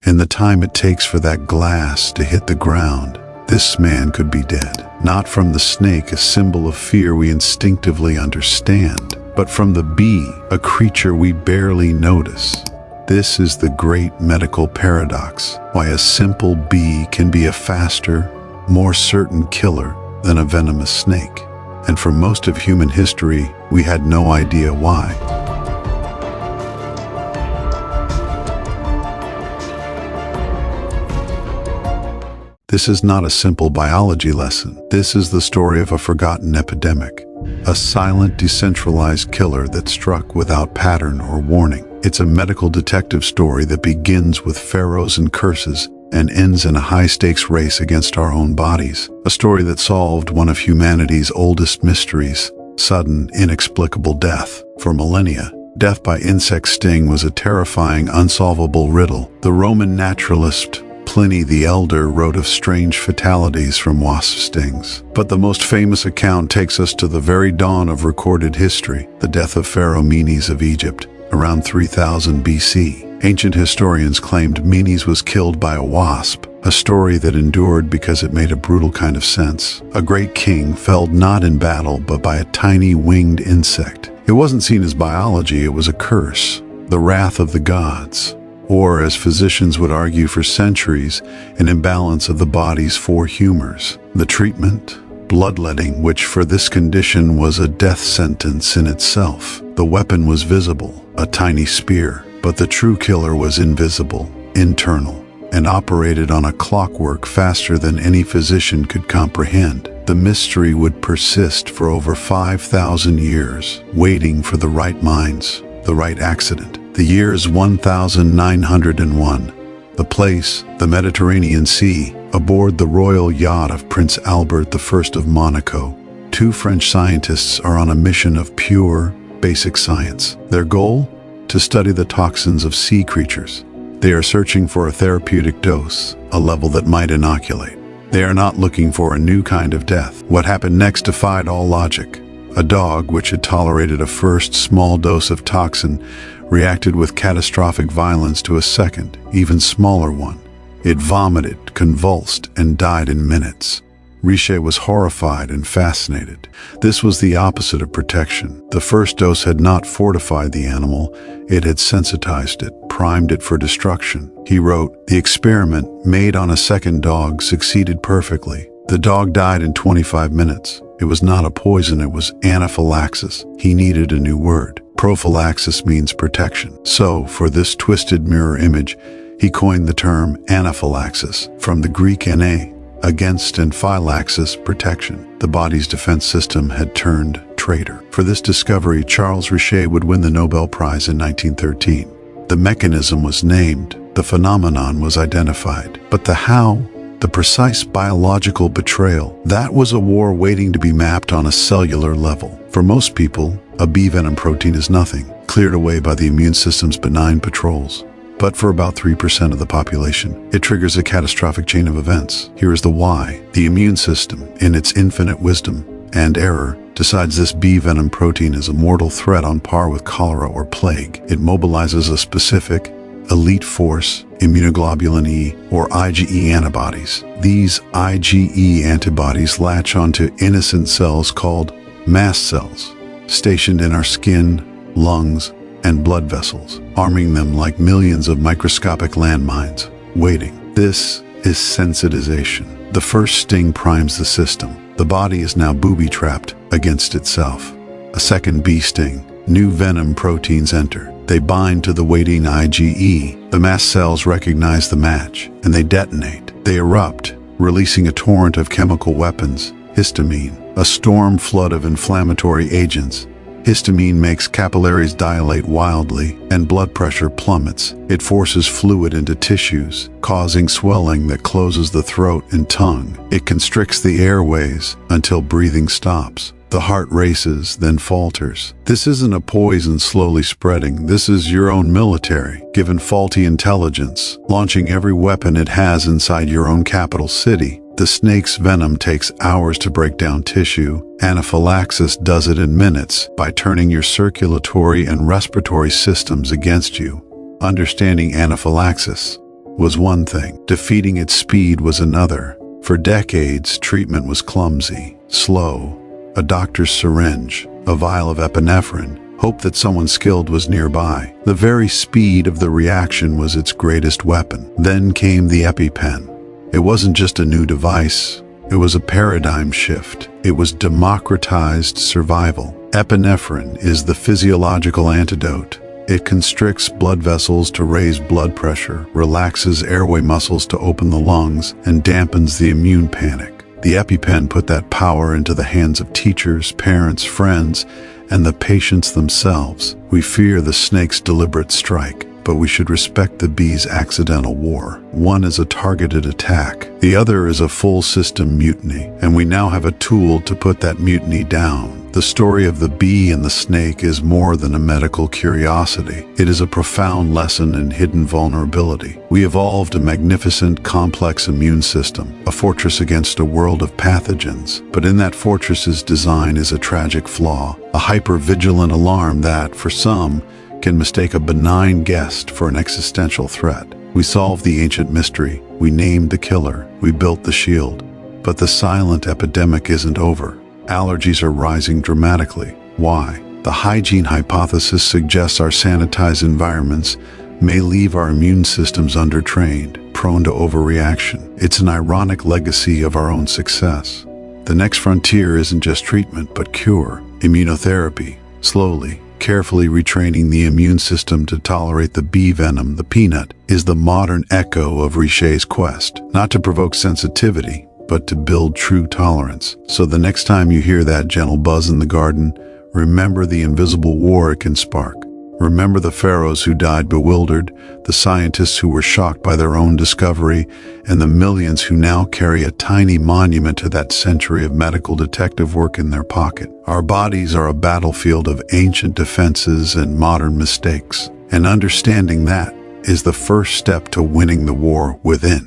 In the time it takes for that glass to hit the ground, this man could be dead. Not from the snake, a symbol of fear we instinctively understand, but from the bee, a creature we barely notice. This is the great medical paradox, why a simple bee can be a faster, more certain killer than a venomous snake. And for most of human history, we had no idea why. This is not a simple biology lesson. This is the story of a forgotten epidemic, a silent, decentralized killer that struck without pattern or warning. It's a medical detective story that begins with pharaohs and curses and ends in a high-stakes race against our own bodies. A story that solved one of humanity's oldest mysteries, sudden, inexplicable death. For millennia, death by insect sting was a terrifying, unsolvable riddle. The Roman naturalist Pliny the Elder wrote of strange fatalities from wasp stings. But the most famous account takes us to the very dawn of recorded history, the death of Pharaoh Menes of Egypt, around 3000 BC. Ancient historians claimed Menes was killed by a wasp, a story that endured because it made a brutal kind of sense. A great king felled not in battle but by a tiny winged insect. It wasn't seen as biology, it was a curse, the wrath of the gods. Or, as physicians would argue for centuries, an imbalance of the body's four humors. The treatment? Bloodletting, which for this condition was a death sentence in itself. The weapon was visible, a tiny spear, but the true killer was invisible, internal, and operated on a clockwork faster than any physician could comprehend. The mystery would persist for over 5,000 years, waiting for the right minds, the right accident. The year is 1901. The place, the Mediterranean Sea, aboard the royal yacht of Prince Albert I of Monaco. Two French scientists are on a mission of pure, basic science. Their goal? To study the toxins of sea creatures. They are searching for a therapeutic dose, a level that might inoculate. They are not looking for a new kind of death. What happened next defied all logic. A dog, which had tolerated a first small dose of toxin, reacted with catastrophic violence to a second, even smaller one. It vomited, convulsed, and died in minutes. Richer was horrified and fascinated. This was the opposite of protection. The first dose had not fortified the animal, it had sensitized it, primed it for destruction. He wrote, "The experiment made on a second dog succeeded perfectly. The dog died in 25 minutes. It was not a poison, it was anaphylaxis." He needed a new word. Prophylaxis means protection. So, for this twisted mirror image, he coined the term anaphylaxis, from the Greek ana, against, and phylaxis, protection. The body's defense system had turned traitor. For this discovery, Charles Richer would win the Nobel Prize in 1913. The mechanism was named, the phenomenon was identified, but the how, the precise biological betrayal, that was a war waiting to be mapped on a cellular level. For most people, a bee venom protein is nothing, cleared away by the immune system's benign patrols. But for about 3% of the population, it triggers a catastrophic chain of events. Here is the why. The immune system, in its infinite wisdom and error, decides this bee venom protein is a mortal threat on par with cholera or plague. It mobilizes a specific, elite force, immunoglobulin E, or IgE antibodies. These IgE antibodies latch onto innocent cells called mast cells, stationed in our skin, lungs, and blood vessels, arming them like millions of microscopic landmines, waiting. This is sensitization. The first sting primes the system. The body is now booby-trapped against itself. A second bee sting. New venom proteins enter. They bind to the waiting IgE. The mast cells recognize the match, and they detonate. They erupt, releasing a torrent of chemical weapons, histamine, a storm flood of inflammatory agents. Histamine makes capillaries dilate wildly, and blood pressure plummets. It forces fluid into tissues, causing swelling that closes the throat and tongue. It constricts the airways until breathing stops. The heart races, then falters. This isn't a poison slowly spreading. This is your own military, given faulty intelligence, launching every weapon it has inside your own capital city. The snake's venom takes hours to break down tissue. Anaphylaxis does it in minutes by turning your circulatory and respiratory systems against you. Understanding anaphylaxis. was one thing. Defeating its speed was another. For decades, treatment was clumsy, slow. A doctor's syringe, a vial of epinephrine, hope that someone skilled was nearby. The very speed of the reaction was its greatest weapon. Then came the EpiPen. It wasn't just a new device. It was a paradigm shift. It was democratized survival. Epinephrine is the physiological antidote. It constricts blood vessels to raise blood pressure, relaxes airway muscles to open the lungs, and dampens the immune panic. The EpiPen put that power into the hands of teachers, parents, friends, and the patients themselves. We fear the snake's deliberate strike, but we should respect the bee's accidental war. One is a targeted attack. The other is a full system mutiny, and we now have a tool to put that mutiny down. The story of the bee and the snake is more than a medical curiosity. It is a profound lesson in hidden vulnerability. We evolved a magnificent, complex immune system, a fortress against a world of pathogens. But in that fortress's design is a tragic flaw, a hyper-vigilant alarm that, for some, can mistake a benign guest for an existential threat. We solved the ancient mystery. We named the killer. We built the shield. But the silent epidemic isn't over. Allergies are rising dramatically. Why? The hygiene hypothesis suggests our sanitized environments may leave our immune systems undertrained, prone to overreaction. It's an ironic legacy of our own success. The next frontier isn't just treatment, but cure. Immunotherapy, slowly, carefully retraining the immune system to tolerate the bee venom, the peanut, is the modern echo of Richet's quest, not to provoke sensitivity, but to build true tolerance. So the next time you hear that gentle buzz in the garden, remember the invisible war it can spark. Remember the pharaohs who died bewildered, the scientists who were shocked by their own discovery, and the millions who now carry a tiny monument to that century of medical detective work in their pocket. Our bodies are a battlefield of ancient defenses and modern mistakes, and understanding that is the first step to winning the war within.